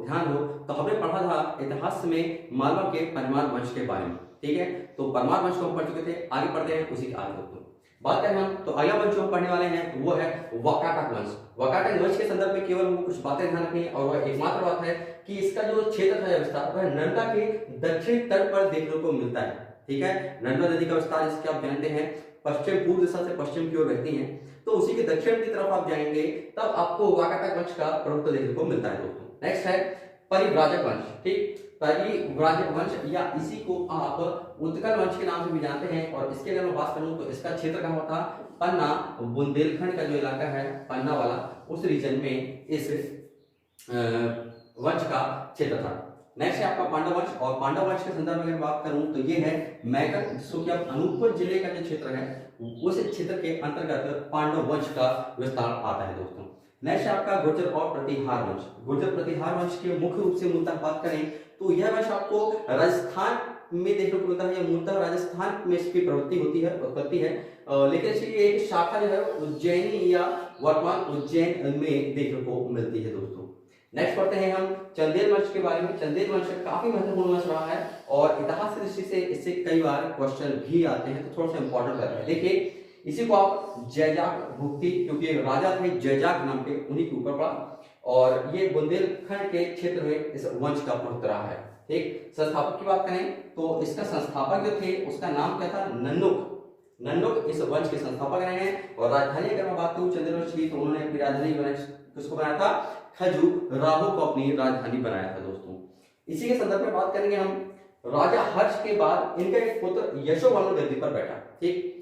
ध्यान हो तो हमने पढ़ा था इतिहास में मालवा के परमार वंश के बारे में, ठीक है। तो परमार वंश को हम पढ़ चुके थे, आगे पढ़ते हैं उसी के आगे दोस्तों। बात करें हम तो अगला वंश जो हम पढ़ने वाले हैं तो वो है वाकाटक वंश। वाकाटक वंश के संदर्भ में केवल हमको कुछ बातें ध्यान रखनी है, और वह एकमात्र बात है कि इसका जो क्षेत्र था विस्तार वह नर्मदा के दक्षिण तट पर देखने को मिलता है, ठीक है। नर्मदा नदी का विस्तार जिसके आप जानते हैं पश्चिम पूर्व दिशा से पश्चिम की ओर बहती है, तो उसी के दक्षिण की तरफ आप जाएंगे तब आपको वाकाटक वंश का प्रभुत्व देखने को मिलता है दोस्तों। नेक्स्ट है परिव्राजक वंश, ठीक। परिव्राजक वंश या इसी को आप उत्कल वंश के नाम से भी जानते हैं, और इसके अगर मैं बात करूं तो इसका क्षेत्र कहां था, पन्ना बुंदेलखंड का जो इलाका है पन्ना वाला, उस रीजन में इस वंश का क्षेत्र था। नेक्स्ट है आपका पांडव वंश, और पांडव वंश के संदर्भ में बात करूं तो ये है मैगध, जिसको कि आप अनूपपुर जिले का जो क्षेत्र है उस क्षेत्र के अंतर्गत पांडव वंश का विस्तार आता है दोस्तों। नेक्स्ट है आपका गुर्जर और प्रतिहार वंश। गुर्जर प्रतिहार वंश के मुख्य रूप से मूलतः बात करें तो यह वंश आपको राजस्थान में देखने को मिलता है, या मूलतः राजस्थान में इसकी प्रवृत्ति होती है, उत्पत्ति है, लेकिन इसकी एक शाखा जो है उज्जैनी या वर्तमान उज्जैन में देखने को मिलती है दोस्तों। नेक्स्ट पढ़ते हैं हम चंदेल वंश के बारे में। चंदेल वंश काफी महत्वपूर्ण वंश रहा है, और इतिहास की दृष्टि से इससे कई बार क्वेश्चन भी आते हैं, तो थोड़ा सा इंपॉर्टेंट लग रहा है। देखिए इसी को आप जयजाक भुक्ति, क्योंकि राजा थे जयजाक नाम के, उन्हीं के ऊपर पड़ा, और ये बुंदेलखंड के क्षेत्र में इस वंश का प्रभुत्व रहा है, ठीक। संस्थापक की बात करें तो इसका संस्थापक जो थे उसका नाम क्या था, नन्नुक। नन्नुक इस वंश के संस्थापक रहे हैं। और राजधानी अगर मैं बात करूं चंदेल वंश की, तो उन्होंने अपनी राजधानी किसको बनाया था, खजुराहो को अपनी राजधानी बनाया था दोस्तों। इसी के संदर्भ में बात करेंगे हम राजा हर्ष के बाद इनका एक पुत्र यशोवर्मन गद्दी पर बैठा, ठीक।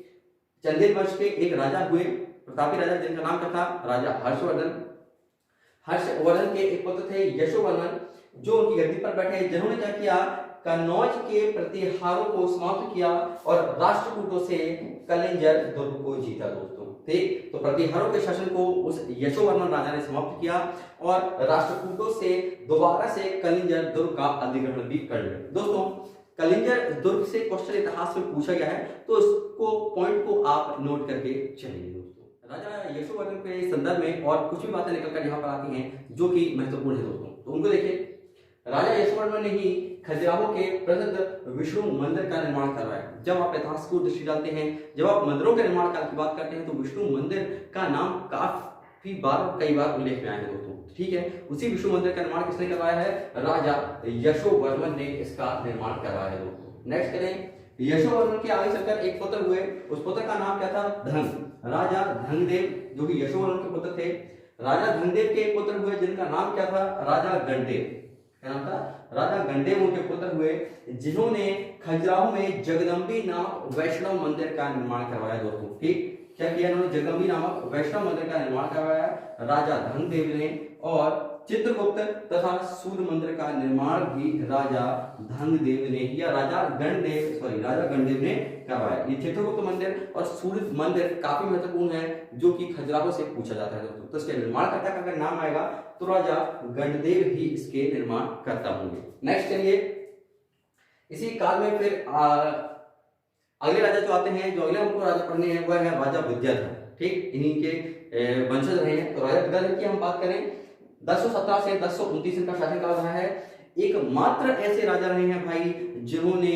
चंदेल वंश के एक राजा हुए प्रतापी राजा, जिनका नाम क्या था, राजा हर्षवर्धन। हर्षवर्धन के एक पुत्र थे यशोवर्मन, जो उनकी गद्दी पर बैठे, जिन्होंने क्या किया, कन्नौज के प्रतिहारों को समाप्त किया और राष्ट्रकूटों से कलिंजर दुर्ग को जीता दोस्तों, ठीक। तो प्रतिहारों के शासन को उस यशोवर्मन राजा ने समाप्त किया, और राष्ट्रकूटों से दोबारा से कलिंजर दुर्ग का अधिग्रहण भी कर लिया दोस्तों। कलिंजर दुर्ग से क्वेश्चन इतिहास में पूछा गया है, तो इसको पॉइंट को आप नोट करके चलिए दोस्तों। राजा यशोवर्मन के संदर्भ में और कुछ भी बातें निकलकर यहाँ पर आती हैं जो कि महत्वपूर्ण है दोस्तों, तो उनको देखिए। राजा यशोवर्मन ने ही खजुराहो के प्रसिद्ध विष्णु मंदिर का निर्माण करवाया। जब आप इतिहास को दृष्टि डालते हैं, जब आप मंदिरों के निर्माण काल की बात करते हैं, तो विष्णु मंदिर का नाम काफी बार कई बार उल्लेख में आया है दोस्तों, ठीक है। उसी विष्णु मंदिर का निर्माण किसने करवाया है, राजा यशोवर्मन ने इसका निर्माण करवाया है दोस्तों। नेक्स्ट करें, यशोवर्मन के आगे चलकर एक पुत्र हुए, उस पुत्र का नाम क्या था, धन। राजा धनदेव जो कि यशोवर्मन के पुत्र थे। राजा धनदेव के एक पुत्र हुए जिनका नाम क्या था, राजा गणदेव। क्या नाम था, राजा गणदेव उनके पुत्र हुए, जिन्होंने खजुराहो में जगदम्बी नामक वैष्णव मंदिर का निर्माण करवाया दोस्तों, ठीक। क्या किया इन्होंने, जगदम्बी नामक वैष्णव मंदिर का निर्माण करवाया राजा धनदेव ने, और चित्रगुप्त तथा सूर्य मंदिर का निर्माण भी राजा धनदेव ने या राजा गणदेव ने करवाया। ये चित्रगुप्त मंदिर और सूर्य मंदिर काफी महत्वपूर्ण है, जो कि खजुराहो से पूछा जाता है दोस्तों। तो इसके निर्माणकर्ता का अगर नाम आएगा तो राजा गणदेव ही इसके निर्माण करता होंगे। नेक्स्ट चलिए, इसी काल में फिर अगले राजा जो आते हैं, जो अगले हमको राजा पढ़ने हैं, वह है राजा विद्याधर, ठीक। इन्हीं के वंशज रहे हैं। तो राजा विद्याधर की हम बात करें, 1017 से 1029 इनका शासनकाल रहा है। एकमात्र ऐसे राजा रहे हैं भाई जिन्होंने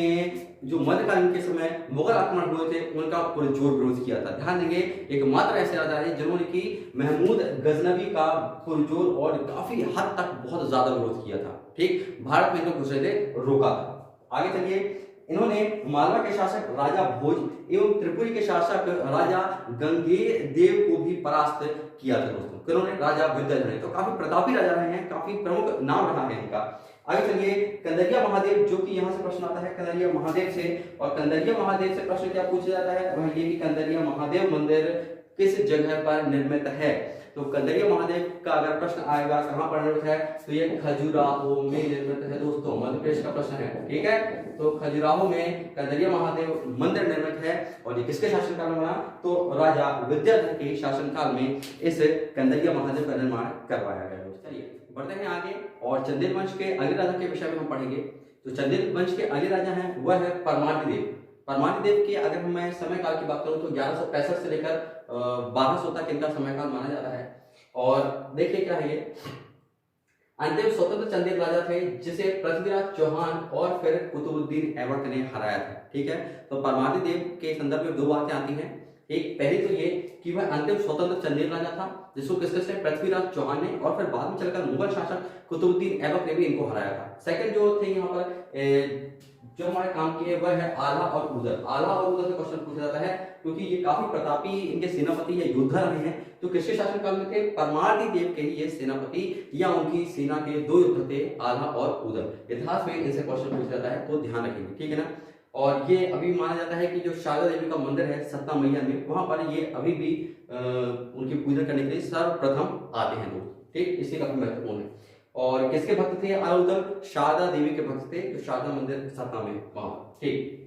जो मध्यकालीन के समय मुगल आक्रमण हुए थे उनका पुरजोर विरोध किया था। ध्यान देंगे, एकमात्र ऐसे राजा हैं जिन्होंने की महमूद गजनवी का पुरजोर और काफी हद तक बहुत ज्यादा विरोध किया था, ठीक। भारत में जो घुसे थे रोका था। आगे चलिए, इन्होंने मालवा के शासक राजा भोज एवं त्रिपुरी के शासक राजा गंगेर देव को भी परास्त किया था दोस्तों। इन्होंने राजा विद्याधर, तो काफी प्रतापी राजा रहे हैं, काफी प्रमुख नाम रहा है इनका। आगे चलिए, कंदरिया महादेव, जो कि यहाँ से प्रश्न आता है कंदरिया महादेव से, और कंदरिया महादेव से प्रश्न क्या पूछा जाता है, वह ये कि कंदरिया महादेव मंदिर किस जगह पर निर्मित है। तो कंदरिया महादेव का अगर प्रश्न आएगा कहां पर निर्मित है, तो ये खजुराहो में निर्मित है दोस्तों, मध्य प्रदेश का प्रश्न है, ठीक है। तो खजुराहो में कंदरिया महादेव मंदिर निर्मित है, और ये किसके शासनकाल में बना, तो राजा विद्याधर के शासनकाल में इस कंदरिया महादेव का निर्माण करवाया गया दोस्तों। चलिए बढ़ते हैं आगे, और चंदेल वंश के अगले राजा के विषय में हम पढ़ेंगे। तो चंदेल वंश के अगले राजा हैं वह है परमादिदेव। परमादिदेव की अगर मैं समय काल की बात करूं तो 1165 से लेकर 1200 तक इनका समय काल माना जाता है। और देखिए क्या है ये, अंतिम स्वतंत्र चंदेल राजा थे जिसे पृथ्वीराज चौहान और फिर कुतुबुद्दीन ऐबक ने हराया था। ठीक है, तो परमादित्य देव के संदर्भ में दो बातें आती हैं। एक पहली तो ये कि वह अंतिम स्वतंत्र चंदेल राजा था जिसको किसने, पृथ्वीराज चौहान ने, और फिर बाद में चलकर मुगल शासक कुतुबुद्दीन ऐबक ने भी इनको हराया था। सेकंड जो थे यहाँ पर जो हमारे काम किए वह है आल्हा और उदल। आल्हा और उदल से क्वेश्चन पूछा जाता है क्योंकि ये काफी प्रतापी इनके सेनापति या योद्धा रहे हैं। तो किसके शासनकाल में थे, परमारदी देव के ही ये सेनापति या उनकी सेना के दो युद्ध थे, आल्हा और उदल। इतिहास में इनसे क्वेश्चन पूछा जाता है तो ध्यान रखेंगे, ठीक है ना। और ये अभी माना जाता है कि जो शारदा देवी का मंदिर है सतना मैया में, वहां पर ये अभी भी उनकी पूजा करने के लिए सर्वप्रथम आते हैं लोग, ठीक, इसलिए काफी महत्वपूर्ण है। और किसके भक्त थे आल्हा उदल, शारदा देवी के भक्त थे, जो शारदा मंदिर सतना में वहां, ठीक।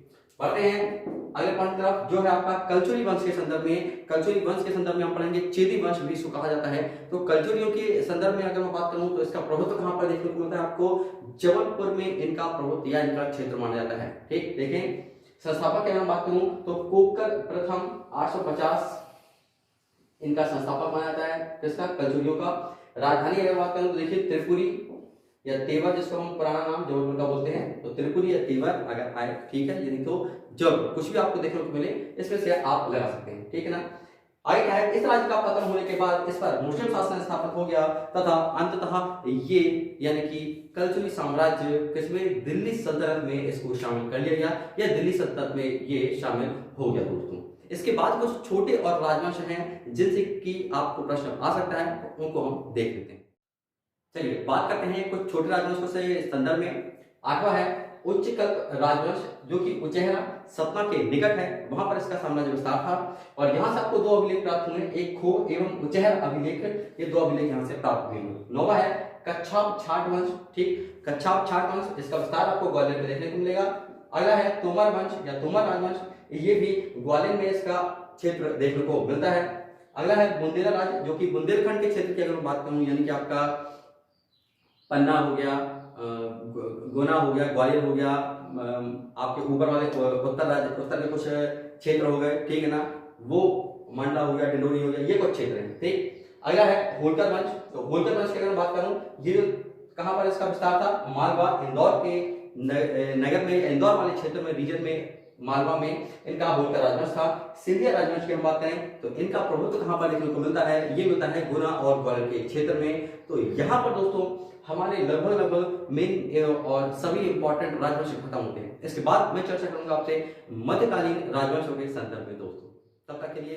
बढ़ते हैं अगले पॉइंट की तरफ, जो है आपका कलचुरी वंश के संदर्भ में। कलचुरी वंश के संदर्भ में हम पढ़ेंगे चेदी वंश भी इसको कहा जाता है। तो कलचुरियों के संदर्भ में अगर मैं बात करूं तो इसका प्रभुत्व कहां पर देखने को मिलता है आपको, जबलपुर में इनका प्रभुत्व या इनका क्षेत्र माना जाता है, ठीक। देखें संस्थापक की अगर बात करूं तो कोकर प्रथम 850 इनका संस्थापक माना जाता है, किसका, कलचुरियों का। राजधानी अगर बात करूं तो देखिए त्रिपुरी या तेवर, जिसको हम पुराना नाम जबलपुर का बोलते हैं, तो त्रिपुरी या तेवर अगर आए, ठीक है, यानी तो जब कुछ भी आपको देखने को मिले इसमें से आप लगा सकते हैं, ठीक है ना। आगे क्या है, इस राज्य का पतन होने के बाद इस पर मुस्लिम शासन स्थापित हो गया तथा अंततः ये यानी कि कलचुरी साम्राज्य किसमें, दिल्ली सल्तनत में इसको शामिल कर लिया गया या दिल्ली सल्तनत में ये शामिल हो गया दोस्तों। इसके बाद कुछ छोटे और राजवंश हैं जिनसे कि आपको प्रश्न आ सकता है, उनको हम देख लेते हैं। चलिए बात करते हैं कुछ छोटे राजवंशों से संदर्भ में। आठवां है उच्चकल्प राजवंश, जो कि उचेहरा सतना के निकट है, वहां पर इसका साम्राज्य विस्तार था। और यहाँ से आपको दो अभिलेख प्राप्त हुए, एक खो एवं उचेहरा अभिलेख, ये दो अभिलेख यहाँ से प्राप्त हुए। नौवां है कच्छाप छाट वंश, ठीक, कच्छाप छाट वंश, इसका विस्तार आपको ग्वालियर में देखने को मिलेगा। अगला है तोमर वंश या तोमर राजवंश, ये भी ग्वालियर में इसका क्षेत्र देखने को मिलता है। अगला है बुंदेला राज, जो कि बुंदेलखंड के क्षेत्र की अगर मैं बात करूं, यानी कि आपका पन्ना हो गया, गुना हो गया, ग्वालियर हो गया, आपके ऊपर वाले उत्तर के कुछ क्षेत्र हो गए, ठीक है ना, वो मंडला हो गया, डिंडोरी हो गया, ये कुछ क्षेत्र हैं, ठीक। अगला है होलकर वंश। तो होलकर वंश की अगर बात करूं, ये कहां पर इसका विस्तार था, मालवा इंदौर के नगर में, इंदौर वाले क्षेत्र में, रीजन में, मालवा में इनका होलकर राजवंश था। सिंधिया राजवंश की हम बात करें तो इनका प्रभुत्व कहां पर देखने को मिलता है, ये मिलता है गुना और ग्वालियर के क्षेत्र में। तो यहाँ पर दोस्तों हमारे लगभग मेन और सभी इंपॉर्टेंट राजवंश खत्म होते हैं। इसके बाद मैं चर्चा करूंगा आपसे मध्यकालीन राजवंशों के संदर्भ में दोस्तों। तब तक के लिए